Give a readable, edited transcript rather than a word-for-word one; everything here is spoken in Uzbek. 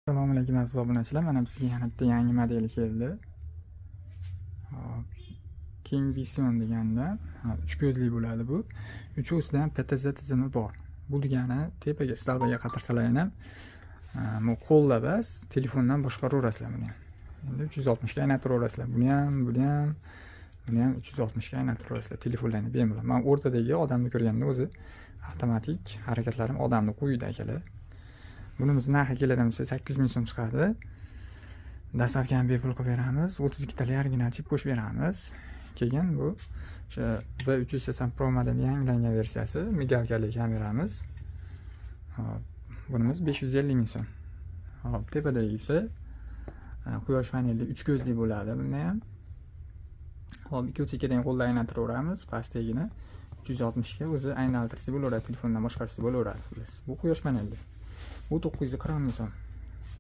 Assalomu alaykum aziz obunachilar. Mana bizga yana bitta yangi model keldi. Hop. King Vision deganda 3 ko'zli bo'ladi bu. Uchovsida ham PTZ tizimi bor. Bu degani tepaga stolbaga qatirsalar ham bu qo'lda bas telefondan boshqaraverasizlar buni. Endi 360 ga aylantiravasizlar. Buni ham 360 ga aylantiravasizlar telefonlarni bemalol. Men o'rtadagi odamni ko'rganda o'zi avtomatik harakatlarim odamni qo'ydi akalar. Bunimiz narxi keladigan bo'lsa 800 ming so'm chiqadi. Dastavkani bepul qilib beramiz. 32 tali original chip qo'shib beramiz. Keyin bu o'sha V380 Pro model yangilangan versiyasi, migalkali kameramiz. Hop, bunimiz 550 ming so'm. Hop, tepadagi esa quyosh panelli 3 ko'zli bo'ladi bunda ham. Hop, ikki chekkadan qo'lda aylantiramiz, pastdagini 360 ga o'zi aylantirsa bo'laveradi, telefondan boshqarsa bo'laveradi. Bu quyosh panelli. Bu 940 ming so'm.